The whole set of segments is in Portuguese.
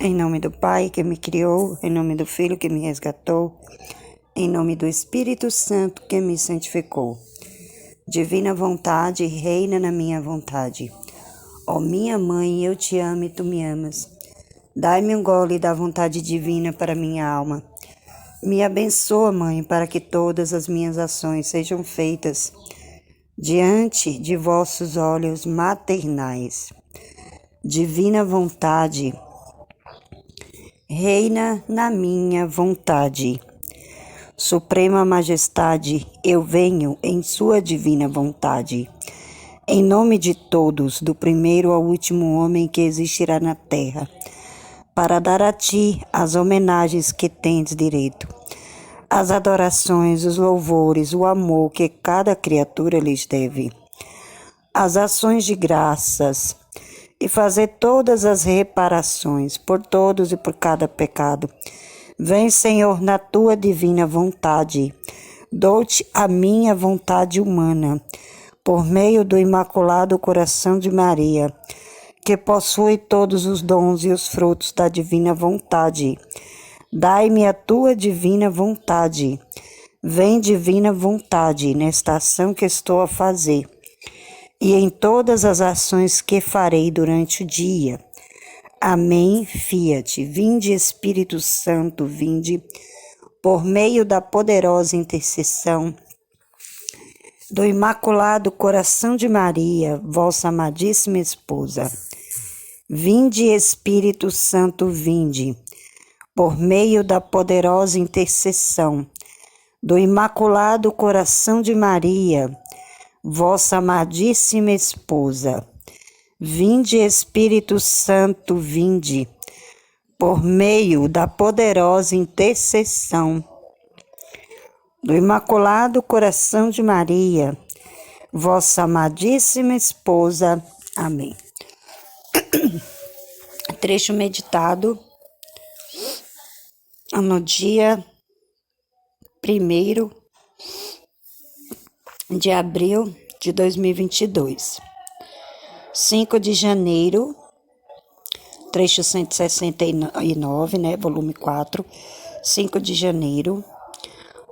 Em nome do Pai que me criou, em nome do Filho que me resgatou, em nome do Espírito Santo que me santificou. Divina vontade, reina na minha vontade. Ó minha mãe, eu te amo e tu me amas. Dai-me um gole da vontade divina para minha alma. Me abençoa, mãe, para que todas as minhas ações sejam feitas diante de vossos olhos maternais. Divina vontade, reina na minha vontade. Suprema majestade, eu venho em sua divina vontade. Em nome de todos, do primeiro ao último homem que existirá na terra, para dar a ti as homenagens que tens direito, as adorações, os louvores, o amor que cada criatura lhes deve, as ações de graças, e fazer todas as reparações por todos e por cada pecado. Vem, Senhor, na tua divina vontade. Dou-te a minha vontade humana, por meio do Imaculado Coração de Maria, que possui todos os dons e os frutos da divina vontade. Dai-me a tua divina vontade. Vem, divina vontade, nesta ação que estou a fazer, e em todas as ações que farei durante o dia. Amém, fiat. Vinde, Espírito Santo, vinde, por meio da poderosa intercessão do Imaculado Coração de Maria, vossa amadíssima esposa. Vinde, Espírito Santo, vinde, por meio da poderosa intercessão do Imaculado Coração de Maria, vossa amadíssima esposa. Vinde, Espírito Santo, vinde, por meio da poderosa intercessão do Imaculado Coração de Maria, vossa amadíssima esposa. Amém. Trecho meditado no dia 1º de abril de 2022. 5 de janeiro, trecho 169, volume 4, 5 de janeiro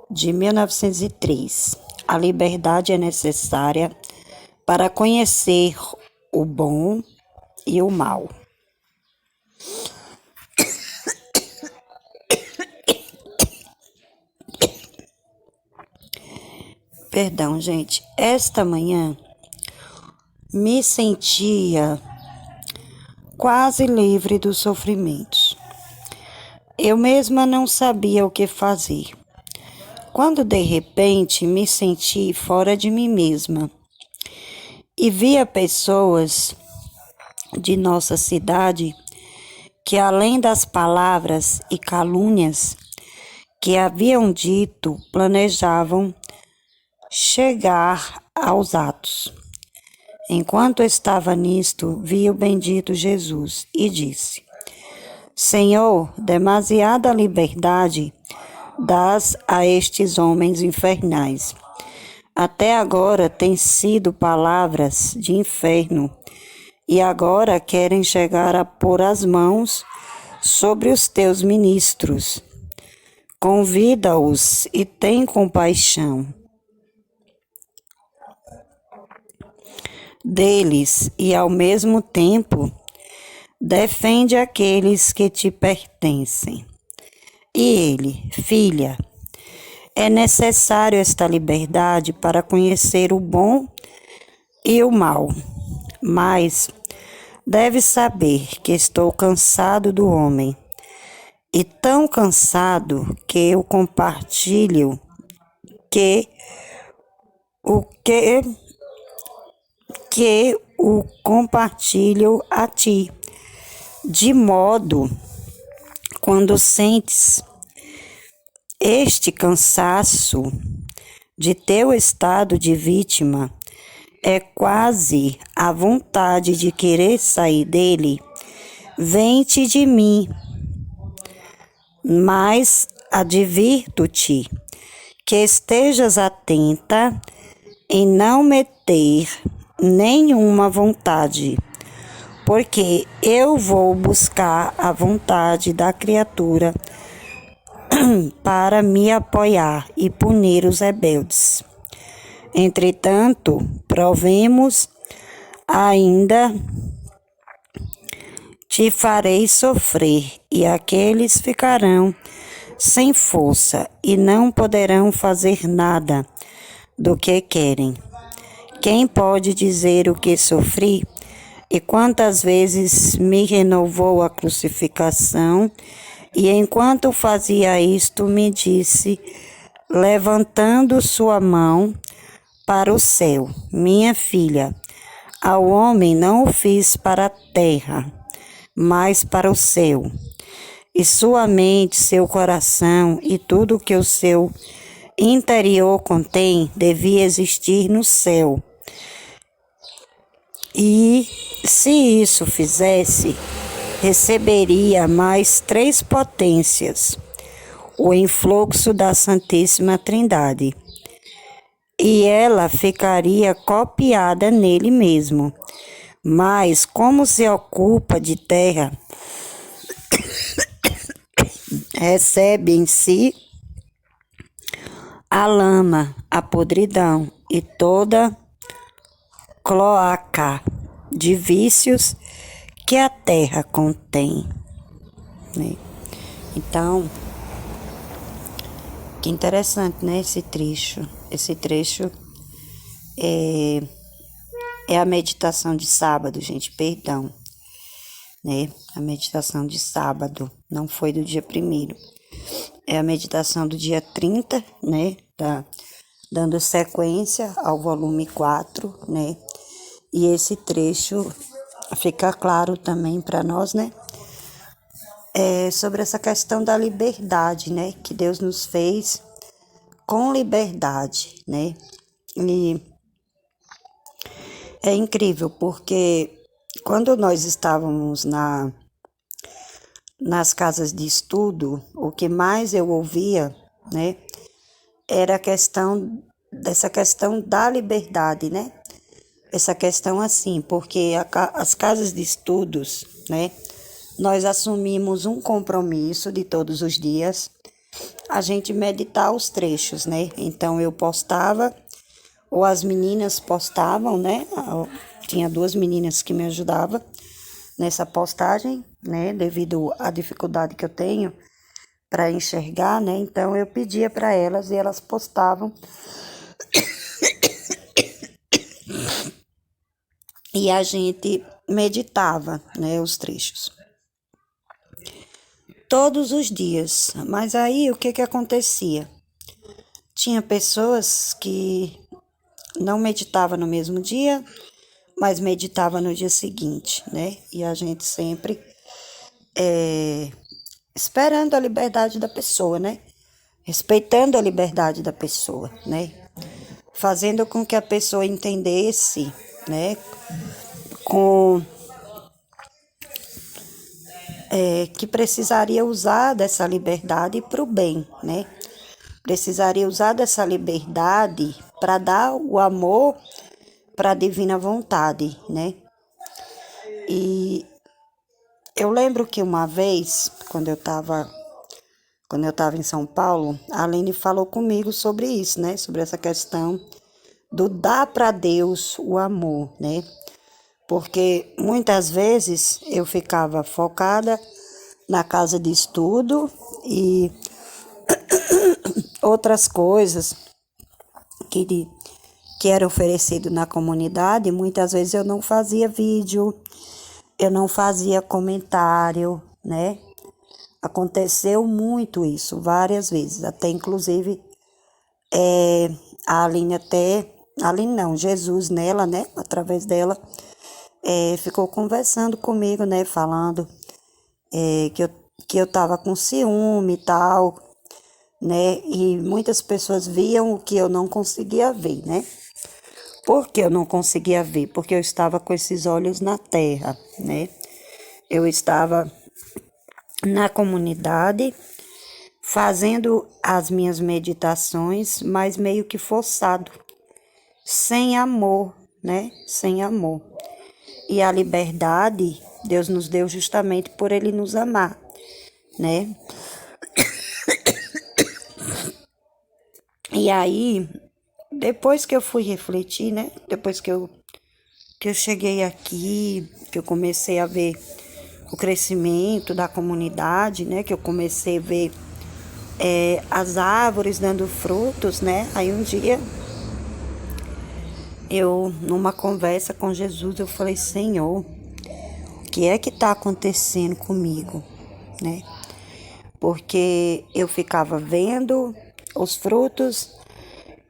de 1903. A liberdade é necessária para conhecer o bom e o mal. Perdão, gente. Esta manhã me sentia quase livre dos sofrimentos. Eu mesma não sabia o que fazer, quando de repente me senti fora de mim mesma e via pessoas de nossa cidade que, além das palavras e calúnias que haviam dito, planejavam chegar aos atos. Enquanto estava nisto, vi o bendito Jesus e disse: Senhor, demasiada liberdade dás a estes homens infernais. Até agora têm sido palavras de inferno, e agora querem chegar a pôr as mãos sobre os teus ministros. Convida-os e tem compaixão deles, e ao mesmo tempo defende aqueles que te pertencem. E ele: filha, é necessário esta liberdade para conhecer o bom e o mal, mas deve saber que estou cansado do homem, e tão cansado que eu compartilho o compartilho a ti, de modo, quando sentes este cansaço de teu estado de vítima, é quase a vontade de querer sair dele, vem-te de mim, mas advirto-te que estejas atenta em não meter nenhuma vontade, porque eu vou buscar a vontade da criatura para me apoiar e punir os rebeldes. Entretanto, provemos ainda te farei sofrer, e aqueles ficarão sem força e não poderão fazer nada do que querem. Quem pode dizer o que sofri? E quantas vezes me renovou a crucificação? E enquanto fazia isto, me disse, levantando sua mão para o céu: minha filha, ao homem não o fiz para a terra, mas para o céu. E sua mente, seu coração e tudo que o seu interior contém devia existir no céu. E se isso fizesse, receberia mais 3 potências, o influxo da Santíssima Trindade, e ela ficaria copiada nele mesmo. Mas como se ocupa de terra, recebe em si a lama, a podridão e toda cloaca de vícios que a terra contém, né? Então, que interessante, né, esse trecho. Esse trecho é a meditação de sábado, gente, perdão, né? A meditação de sábado, não foi do dia 1º. É a meditação do dia 30, né? Tá dando sequência ao volume 4, né? E esse trecho fica claro também para nós, né? Sobre essa questão da liberdade, né? Que Deus nos fez com liberdade, né? E é incrível, porque quando nós estávamos nas casas de estudo, o que mais eu ouvia, né? Era dessa questão da liberdade, né? Essa questão assim, porque as casas de estudos, né? Nós assumimos um compromisso de todos os dias, a gente meditar os trechos, né? Então eu postava, ou as meninas postavam, né? Tinha 2 meninas que me ajudavam nessa postagem, né? Devido à dificuldade que eu tenho para enxergar, né? Então eu pedia para elas e elas postavam. E a gente meditava, né, os trechos. Todos os dias. Mas aí o que acontecia? Tinha pessoas que não meditavam no mesmo dia, mas meditava no dia seguinte, né? E a gente sempre esperando a liberdade da pessoa, né? Respeitando a liberdade da pessoa, né? Fazendo com que a pessoa entendesse, né? Que precisaria usar dessa liberdade para o bem, né? Precisaria usar dessa liberdade para dar o amor para a divina vontade, né? E eu lembro que uma vez, quando eu estava em São Paulo, a Aline falou comigo sobre isso, né? Sobre essa questão do dar para Deus o amor, né? Porque muitas vezes eu ficava focada na casa de estudo e outras coisas que era oferecido na comunidade, muitas vezes eu não fazia vídeo, eu não fazia comentário, né? Aconteceu muito isso, várias vezes, até inclusive a Aline não, Jesus nela, né? Através dela, ficou conversando comigo, né? Falando que eu tava com ciúme e tal, né? E muitas pessoas viam o que eu não conseguia ver, né? Por que eu não conseguia ver? Porque eu estava com esses olhos na terra, né? Eu estava na comunidade fazendo as minhas meditações, mas meio que forçado, sem amor, né? Sem amor. E a liberdade, Deus nos deu justamente por Ele nos amar, né? E aí, depois que eu fui refletir, né? Depois que eu cheguei aqui, que eu comecei a ver o crescimento da comunidade, né? Que eu comecei a ver as árvores dando frutos, né? Aí um dia, numa conversa com Jesus, eu falei, Senhor, o que é que está acontecendo comigo, né? Porque eu ficava vendo os frutos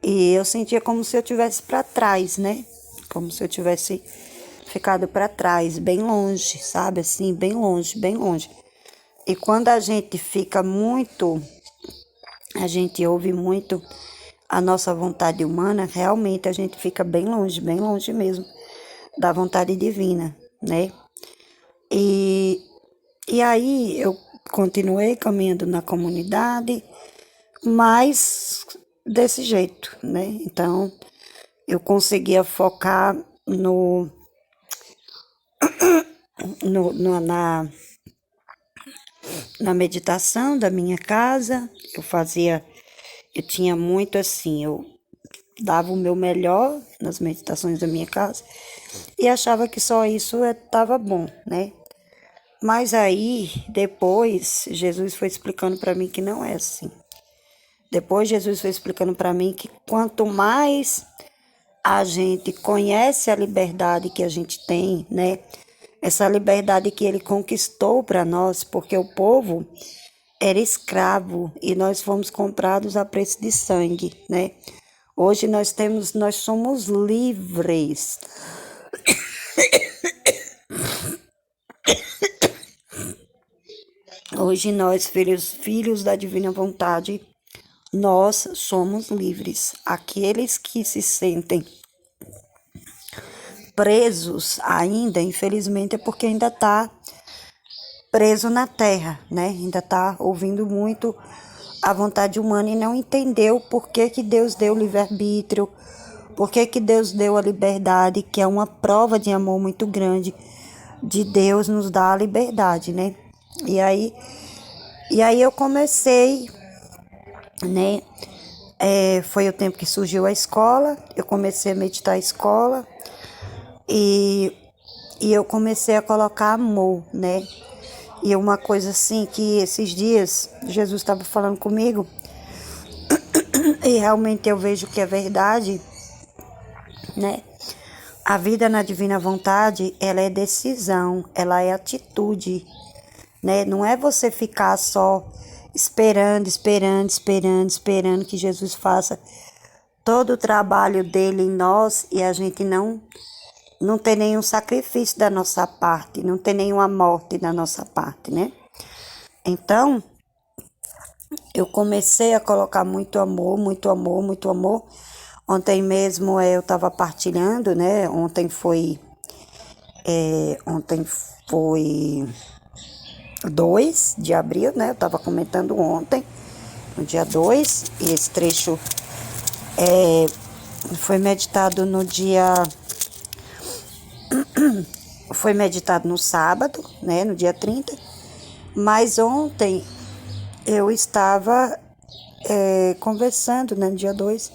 e eu sentia como se eu tivesse para trás, né? Como se eu tivesse ficado para trás, bem longe, sabe? Assim, bem longe, bem longe. E quando a gente fica muito, a gente ouve muito a nossa vontade humana, realmente a gente fica bem longe mesmo da vontade divina, né? E, e aí eu continuei caminhando na comunidade, mas desse jeito, né? Então eu conseguia focar no, no- na, na meditação da minha casa. Eu tinha muito assim, eu dava o meu melhor nas meditações da minha casa e achava que só isso estava bom, né? Mas aí, depois, Jesus foi explicando para mim que não é assim. Depois, Jesus foi explicando para mim que quanto mais a gente conhece a liberdade que a gente tem, né? Essa liberdade que ele conquistou para nós, porque o povo era escravo e nós fomos comprados a preço de sangue, né? Hoje nós somos livres. Hoje nós, filhos da divina vontade, nós somos livres. Aqueles que se sentem presos ainda, infelizmente, é porque ainda está preso na terra, né? Ainda está ouvindo muito a vontade humana e não entendeu por que que Deus deu o livre-arbítrio, por que que Deus deu a liberdade, que é uma prova de amor muito grande de Deus nos dar a liberdade, né? E aí, e aí eu comecei, né? Foi o tempo que surgiu a escola, eu comecei a meditar a escola e, e eu comecei a colocar amor, né? E uma coisa assim que esses dias Jesus estava falando comigo e realmente eu vejo que é verdade, né? A vida na divina vontade, ela é decisão, ela é atitude, né? Não é você ficar só esperando que Jesus faça todo o trabalho dele em nós e a gente não ter nenhum sacrifício da nossa parte, não ter nenhuma morte da nossa parte, né? Então, eu comecei a colocar muito amor, muito amor, muito amor. Ontem mesmo eu estava partilhando, né? Ontem foi 2 de abril, né? Eu estava comentando ontem, no dia 2, e esse trecho foi meditado no dia. Foi meditado no sábado, né? No dia 30. Mas ontem eu estava conversando, né? No dia 2,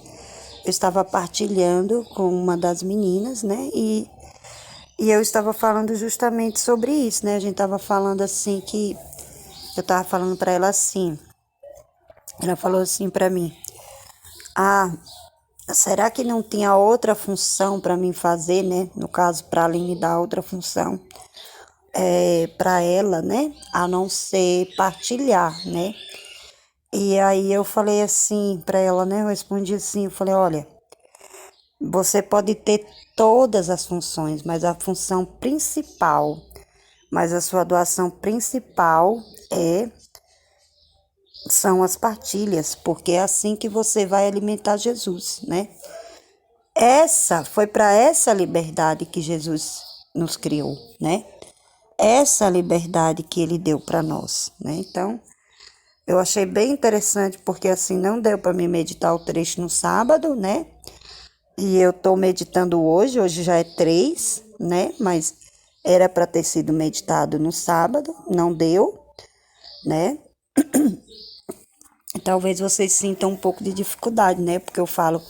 eu estava partilhando com uma das meninas, né? E eu estava falando justamente sobre isso, né? A gente estava falando assim que. Eu estava falando para ela assim. Ela falou assim para mim: Ah, será que não tinha outra função para mim fazer, né? No caso, para além de dar outra função para ela, né? A não ser partilhar, né? E aí eu falei assim para ela, né? Eu respondi assim: eu falei, olha, você pode ter todas as funções, mas a função principal, mas a sua doação principal são as partilhas, porque é assim que você vai alimentar Jesus, né? Foi para essa liberdade que Jesus nos criou, né? Essa liberdade que ele deu para nós, né? Então, eu achei bem interessante, porque assim não deu para me meditar o trecho no sábado, né? E eu tô meditando hoje já é 3, né? Mas Era para ter sido meditado no sábado, não deu, né? Talvez vocês sintam um pouco de dificuldade, né? Porque eu falo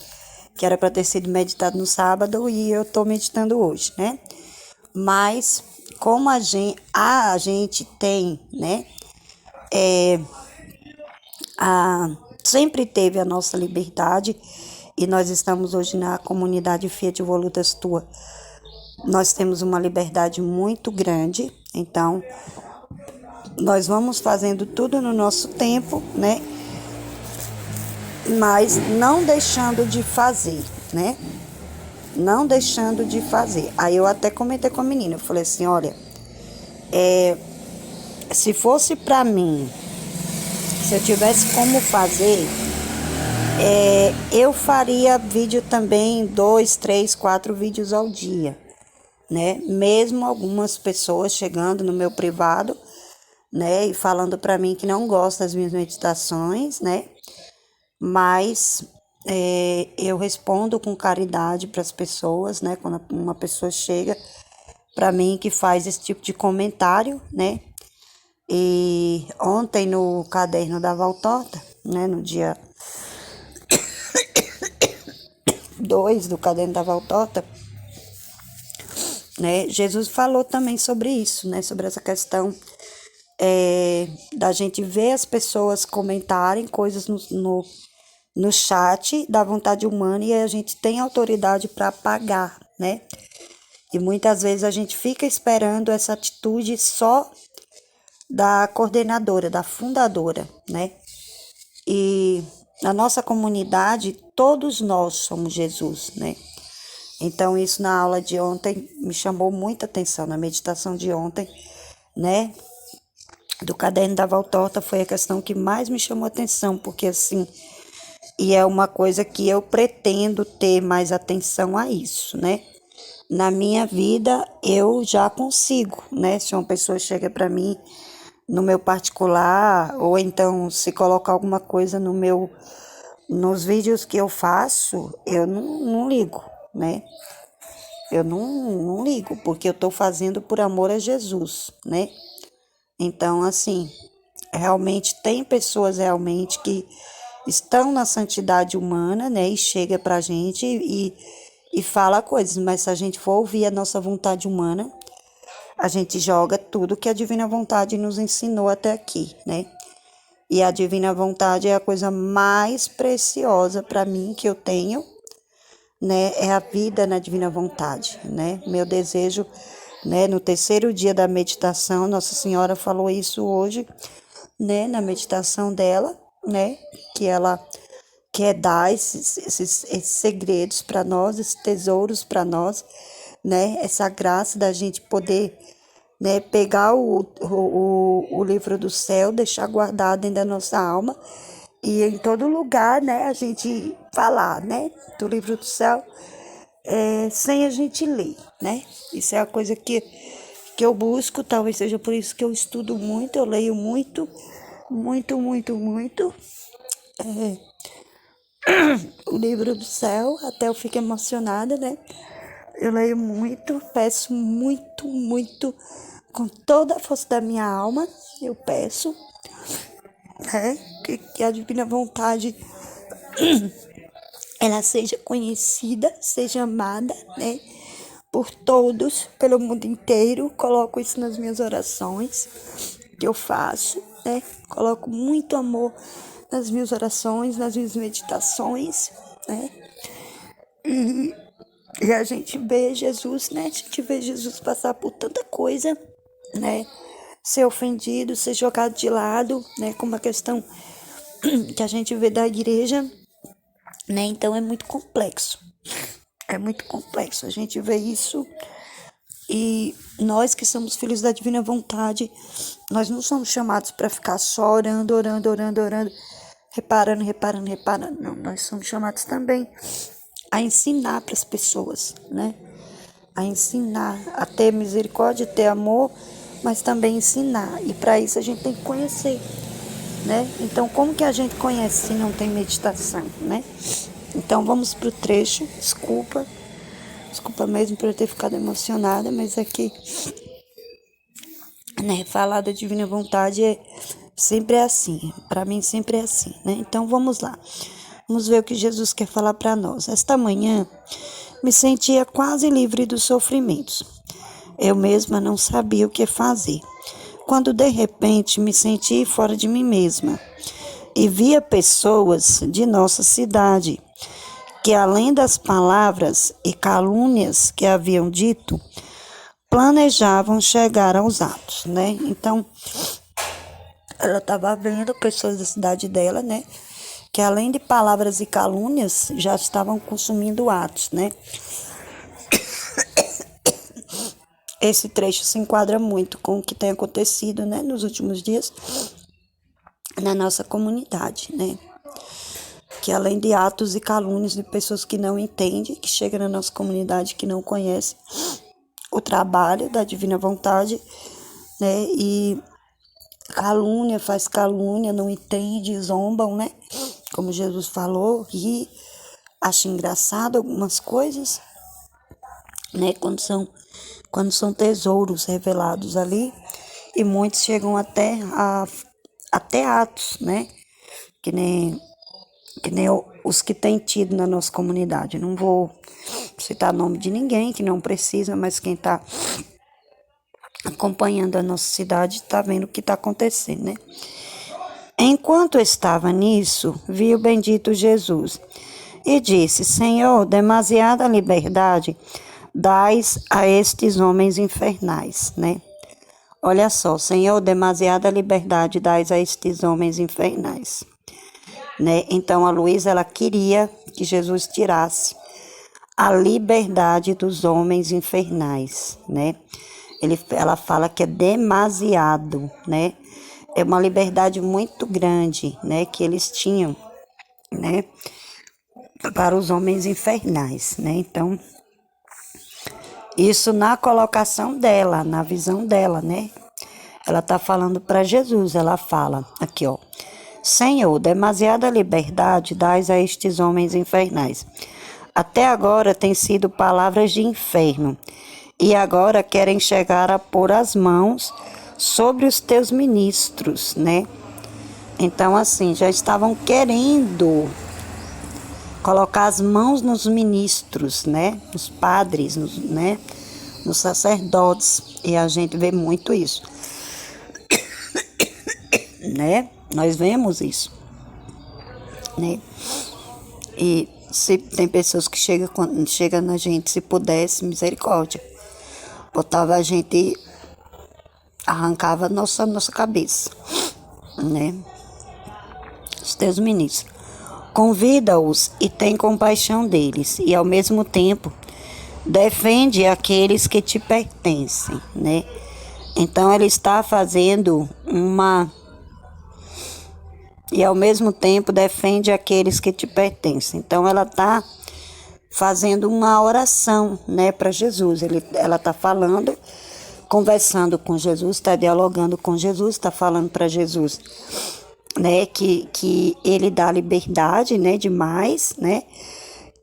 que era para ter sido meditado no sábado e eu tô meditando hoje, né? Mas como a gente tem, né? Sempre teve a nossa liberdade e nós estamos hoje na comunidade Fiat Volutas Tua. Nós temos uma liberdade muito grande, então nós vamos fazendo tudo no nosso tempo, né? Mas não deixando de fazer, né? Não deixando de fazer. Aí eu até comentei com a menina, eu falei assim, olha, se fosse pra mim, se eu tivesse como fazer, eu faria vídeo também, 2, 3, 4 vídeos ao dia, né? Mesmo algumas pessoas chegando no meu privado, né? E falando pra mim que não gosta das minhas meditações, né? Mas eu respondo com caridade para as pessoas, né? Quando uma pessoa chega para mim que faz esse tipo de comentário, né? E ontem no caderno da Valtorta, né? No dia 2 do caderno da Valtorta, né? Jesus falou também sobre isso, né? Sobre essa questão da gente ver as pessoas comentarem coisas no chat da vontade humana e a gente tem autoridade para apagar, né? E muitas vezes a gente fica esperando essa atitude só da coordenadora, da fundadora, né? E na nossa comunidade, todos nós somos Jesus, né? Então, isso na aula de ontem me chamou muita atenção, na meditação de ontem, né? Do caderno da Valtorta foi a questão que mais me chamou atenção, porque assim, e é uma coisa que eu pretendo ter mais atenção a isso, né? Na minha vida, eu já consigo, né? Se uma pessoa chega para mim no meu particular, ou então se colocar alguma coisa nos vídeos que eu faço, eu não ligo, né? Eu não ligo, porque eu tô fazendo por amor a Jesus, né? Então, assim, realmente tem pessoas realmente que estão na santidade humana, né? E chega pra gente e fala coisas, mas se a gente for ouvir a nossa vontade humana, a gente joga tudo que a divina vontade nos ensinou até aqui, né? E a divina vontade é a coisa mais preciosa para mim que eu tenho, né? É a vida na divina vontade, né? Meu desejo, né? No terceiro dia da meditação, Nossa Senhora falou isso hoje, né? Na meditação dela, né? Que ela quer dar esses segredos para nós, esses tesouros para nós, né? Essa graça da gente poder, né, pegar o livro do céu, deixar guardado dentro da nossa alma e em todo lugar, né, a gente falar, né, do livro do céu sem a gente ler, né? Isso é a coisa que eu busco, talvez seja por isso que eu estudo muito, eu leio muito, muito, muito, muito. O livro do céu, até eu fico emocionada, né? Eu leio muito, peço muito, muito, com toda a força da minha alma, eu peço, né? Que a divina vontade, ela seja conhecida, seja amada, né? Por todos, pelo mundo inteiro. Coloco isso nas minhas orações que eu faço, né? Coloco muito amor nas minhas orações, nas minhas meditações, né? E a gente vê Jesus, né? A gente vê Jesus passar por tanta coisa, né? Ser ofendido, ser jogado de lado, né? Como a questão que a gente vê da igreja, né? Então é muito complexo. É muito complexo. A gente vê isso e nós que somos filhos da divina vontade, nós não somos chamados para ficar só orando, orando, orando, orando, reparando, reparando, reparando. Não, nós somos chamados também a ensinar para as pessoas, né? A ensinar, a ter misericórdia, ter amor, mas também ensinar. E para isso a gente tem que conhecer, né? Então, como que a gente conhece se não tem meditação, né? Então, vamos pro trecho. Desculpa mesmo por eu ter ficado emocionada, mas é que né? Falar da divina vontade sempre é assim, para mim sempre é assim, né? Então vamos lá. Vamos ver o que Jesus quer falar para nós. Esta manhã me sentia quase livre dos sofrimentos. Eu mesma não sabia o que fazer. Quando de repente me senti fora de mim mesma e via pessoas de nossa cidade que, além das palavras e calúnias que haviam dito, planejavam chegar aos atos, né? Então, ela estava vendo pessoas da cidade dela, né? Que além de palavras e calúnias, já estavam consumindo atos, né? Esse trecho se enquadra muito com o que tem acontecido, né, nos últimos dias na nossa comunidade, né? Que além de atos e calúnias de pessoas que não entendem, que chegam na nossa comunidade, que não conhecem o trabalho da divina vontade, né? E calúnia, faz calúnia, não entende, zombam, né? Como Jesus falou, ri, acha engraçado algumas coisas, né? Quando são tesouros revelados ali, e muitos chegam até atos, né? Que nem os que tem tido na nossa comunidade. Não vou citar nome de ninguém, que não precisa, mas quem está acompanhando a nossa cidade está vendo o que está acontecendo, né? Enquanto estava nisso, vi o bendito Jesus e disse: Senhor, demasiada liberdade dais a estes homens infernais, né? Olha só, Senhor, demasiada liberdade dais a estes homens infernais, né? Então a Luísa, ela queria que Jesus tirasse a liberdade dos homens infernais, né? Ela fala que é demasiado, né? É uma liberdade muito grande, né? Que eles tinham, né? Para os homens infernais, né? Então, isso na colocação dela, na visão dela, né? Ela tá falando para Jesus, ela fala aqui, ó. Senhor, demasiada liberdade dás a estes homens infernais. Até agora tem sido palavras de inferno, e agora querem chegar a pôr as mãos sobre os teus ministros, né? Então, assim, já estavam querendo colocar as mãos nos ministros, né? Nos padres, né? Nos sacerdotes. E a gente vê muito isso, né? Nós vemos isso, né? E se tem pessoas que chega na gente, se pudesse, misericórdia, botava a gente, arrancava a nossa cabeça, né? Os teus ministros. Convida-os e tem compaixão deles, e ao mesmo tempo defende aqueles que te pertencem, né? Então ele está fazendo e ao mesmo tempo defende aqueles que te pertencem. Então ela está fazendo uma oração, né, para Jesus. Ela está falando, conversando com Jesus, está dialogando com Jesus, está falando para Jesus, né, que ele dá liberdade, né, demais, né,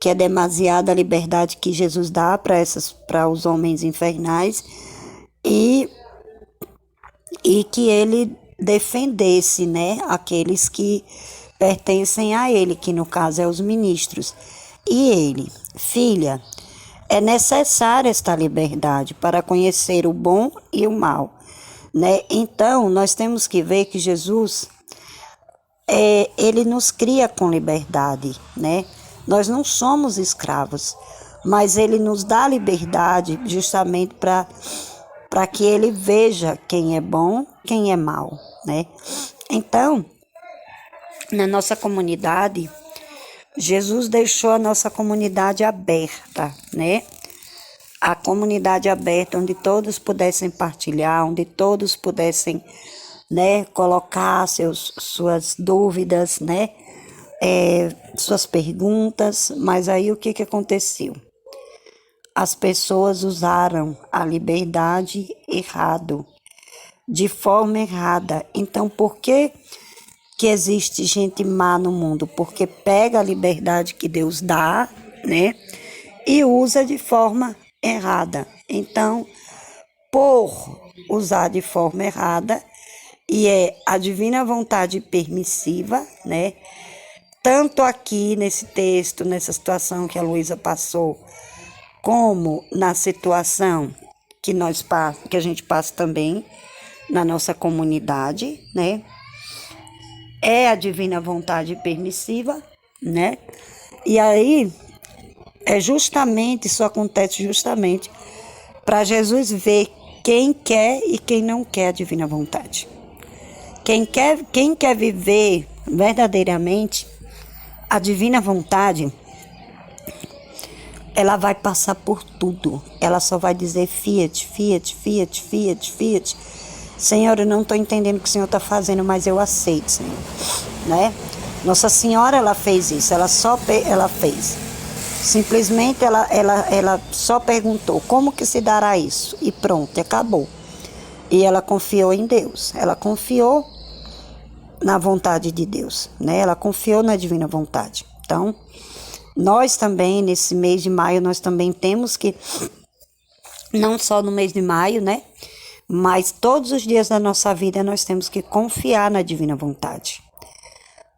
que é demasiada a liberdade que Jesus dá para os homens infernais, e que ele defendesse, né, aqueles que pertencem a ele, que no caso é os ministros. E ele, filha, é necessária esta liberdade para conhecer o bom e o mal, né? Então, nós temos que ver que Jesus, ele nos cria com liberdade, né? Nós não somos escravos, mas ele nos dá liberdade justamente para que ele veja quem é bom, quem é mal, né? Então, na nossa comunidade, Jesus deixou a nossa comunidade aberta, né? A comunidade aberta, onde todos pudessem partilhar, onde todos pudessem, né, colocar suas dúvidas, né? Suas perguntas. Mas aí o que aconteceu? As pessoas usaram a liberdade errado, de forma errada. Então, por que existe gente má no mundo? Porque pega a liberdade que Deus dá, né, e usa de forma errada. Então, por usar de forma errada, e é a divina vontade permissiva, né? Tanto aqui nesse texto, nessa situação que a Luísa passou, como na situação que a gente passa também na nossa comunidade, né? É a divina vontade permissiva, né? E aí, isso acontece justamente para Jesus ver quem quer e quem não quer a divina vontade. Quem quer viver verdadeiramente a divina vontade, ela vai passar por tudo. Ela só vai dizer fiat, fiat, fiat, fiat, fiat. Senhor, eu não estou entendendo o que o Senhor está fazendo, mas eu aceito, Senhor. Né? Nossa Senhora, ela fez isso, ela fez. Simplesmente ela só perguntou, como que se dará isso? E pronto, acabou. E ela confiou em Deus, ela confiou na vontade de Deus, né? Ela confiou na divina vontade. Então, nós também, nesse mês de maio, nós também temos que, não só no mês de maio, né? Mas todos os dias da nossa vida nós temos que confiar na divina vontade,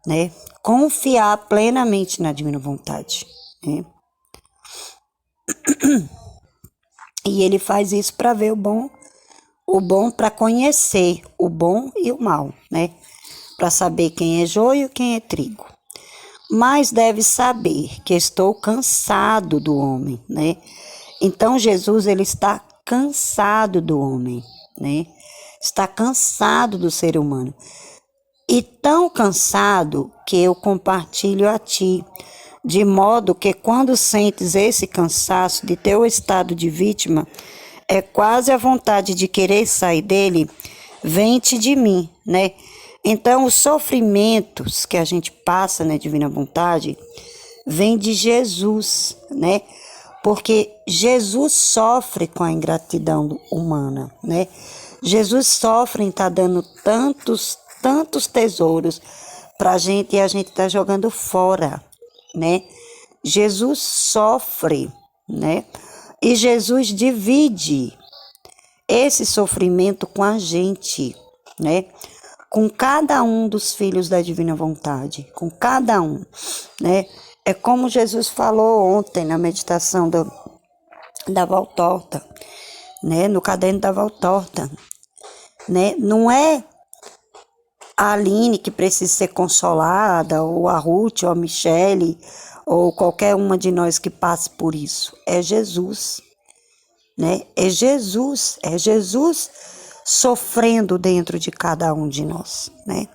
né? Confiar plenamente na divina vontade, né? E ele faz isso para ver o bom para conhecer o bom e o mal, né? Para saber quem é joio e quem é trigo. Mas deve saber que estou cansado do homem, né? Então Jesus, ele está cansado do homem, né? Está cansado do ser humano. E tão cansado que eu compartilho a ti, de modo que quando sentes esse cansaço de teu estado de vítima, é quase a vontade de querer sair dele, vem-te de mim, né? Então, os sofrimentos que a gente passa na divina vontade, vem de Jesus, né? Porque Jesus sofre com a ingratidão humana, né? Jesus sofre em estar dando tantos tesouros pra gente e a gente tá jogando fora, né? Jesus sofre, né? E Jesus divide esse sofrimento com a gente, né? Com cada um dos filhos da divina vontade, com cada um, né? É como Jesus falou ontem na meditação da Valtorta, né? No caderno da Valtorta, né? Não é a Aline que precisa ser consolada, ou a Ruth, ou a Michele, ou qualquer uma de nós que passe por isso. É Jesus, né? É Jesus sofrendo dentro de cada um de nós, né?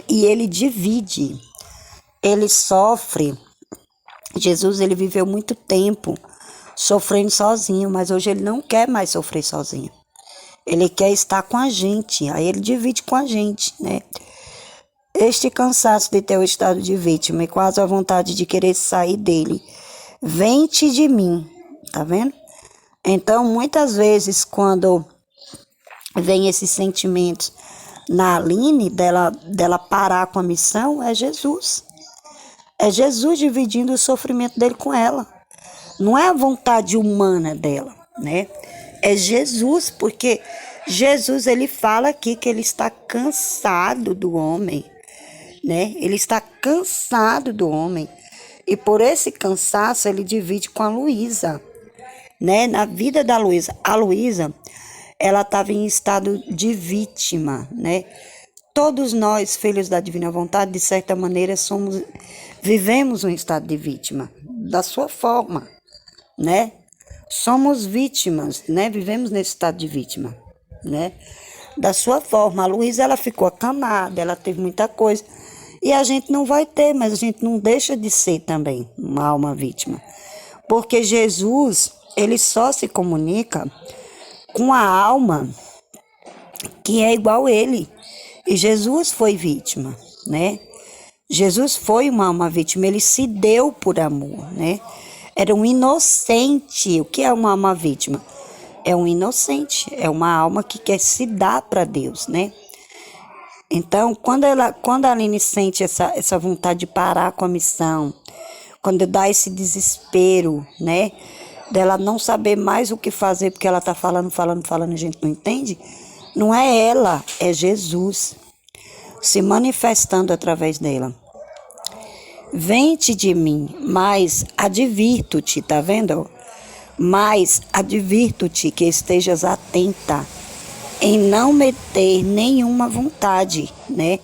E ele divide, ele sofre. Jesus, ele viveu muito tempo sofrendo sozinho, mas hoje ele não quer mais sofrer sozinho. Ele quer estar com a gente, aí ele divide com a gente, né? Este cansaço de teu estado de vítima e quase a vontade de querer sair dele, vem-te de mim, tá vendo? Então, muitas vezes, quando vem esses sentimentos na Aline, dela parar com a missão, é Jesus. É Jesus dividindo o sofrimento dele com ela. Não é a vontade humana dela, né? É Jesus, porque Jesus, ele fala aqui que ele está cansado do homem, né? Ele está cansado do homem. E por esse cansaço, ele divide com a Luísa, né? Na vida da Luísa. A Luísa, ela estava em estado de vítima, né? Todos nós, filhos da divina vontade, de certa maneira, vivemos um estado de vítima, da sua forma, né? Somos vítimas, né? Vivemos nesse estado de vítima, né? Da sua forma. A Luísa, ela ficou acamada, ela teve muita coisa. E a gente não vai ter, mas a gente não deixa de ser também uma alma vítima. Porque Jesus, ele só se comunica com a alma que é igual a ele. E Jesus foi vítima, né? Jesus foi uma alma vítima, ele se deu por amor, né? Era um inocente. O que é uma alma vítima? É um inocente, é uma alma que quer se dar para Deus, né? Então, quando a Aline sente essa vontade de parar com a missão, quando dá esse desespero, né? dela não saber mais o que fazer porque ela está falando, e a gente não entende, não é ela, é Jesus se manifestando através dela. Vem-te de mim, mas advirto-te, tá vendo? Mas advirto-te que estejas atenta em não meter nenhuma vontade, né?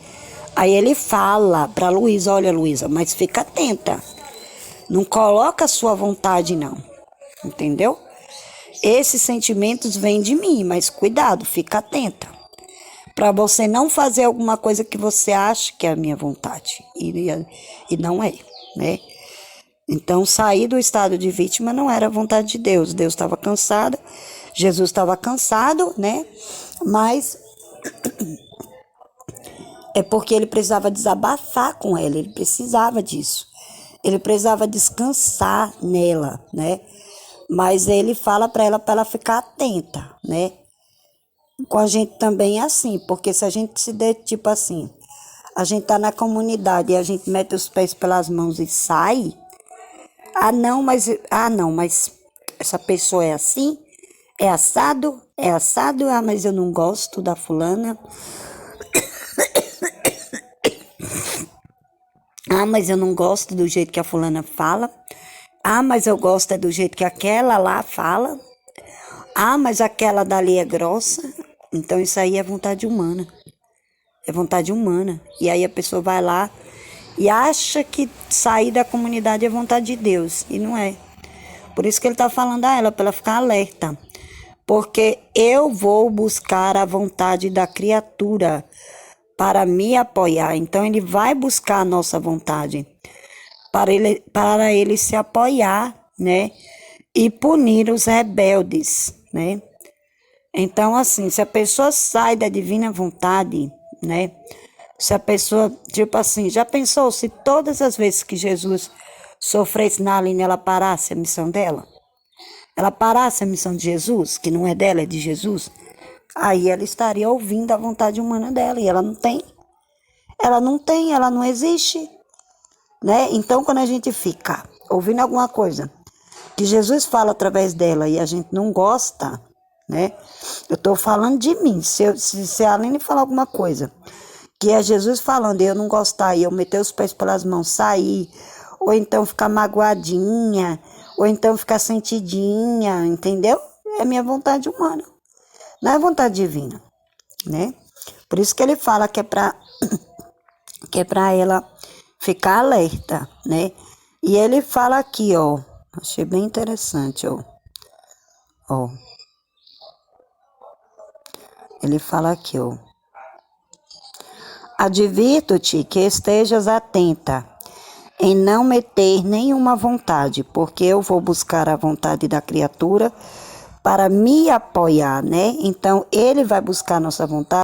Aí ele fala para Luísa, olha Luísa, mas fica atenta, não coloca a sua vontade não, entendeu? Esses sentimentos vêm de mim, mas cuidado, fica atenta, para você não fazer alguma coisa que você acha que é a minha vontade, e não é, né? Então, sair do estado de vítima não era a vontade de Deus. Deus estava cansado, Jesus estava cansado, né? Mas é porque ele precisava desabafar com ela, ele precisava disso. Ele precisava descansar nela, né? Mas ele fala para ela ficar atenta, né? Com a gente também é assim, porque se a gente se der tipo assim, a gente tá na comunidade e a gente mete os pés pelas mãos e sai. Ah, não, mas essa pessoa é assim, é assado, ah, mas eu não gosto da fulana. Ah, mas eu não gosto do jeito que a fulana fala. Ah, mas eu gosto é do jeito que aquela lá fala. Ah, mas aquela dali é grossa. Então isso aí é vontade humana. É vontade humana. E aí a pessoa vai lá e acha que sair da comunidade é vontade de Deus. E não é. Por isso que ele está falando a ela, para ela ficar alerta. Porque eu vou buscar a vontade da criatura para me apoiar. Então ele vai buscar a nossa vontade para ele se apoiar, né? E punir os rebeldes, né? Então, assim, se a pessoa sai da divina vontade, né? Se a pessoa, tipo assim, já pensou se todas as vezes que Jesus sofresse na linha, ela parasse a missão dela? Ela parasse a missão de Jesus, que não é dela, é de Jesus? Aí ela estaria ouvindo a vontade humana dela, e ela não tem. Ela não existe, né? Então, quando a gente fica ouvindo alguma coisa que Jesus fala através dela e a gente não gosta, né? Eu estou falando de mim. Se a Aline falar alguma coisa que é Jesus falando e eu não gostar, e eu meter os pés pelas mãos, sair, ou então ficar magoadinha, ou então ficar sentidinha, entendeu? É minha vontade humana, não é vontade divina, né? Por isso que ele fala que é para ela ficar alerta, né? E ele fala aqui, ó, achei bem interessante, ó. Ele fala aqui, ó. Advirto-te que estejas atenta em não meter nenhuma vontade, porque eu vou buscar a vontade da criatura para me apoiar, né? Então, ele vai buscar a nossa vontade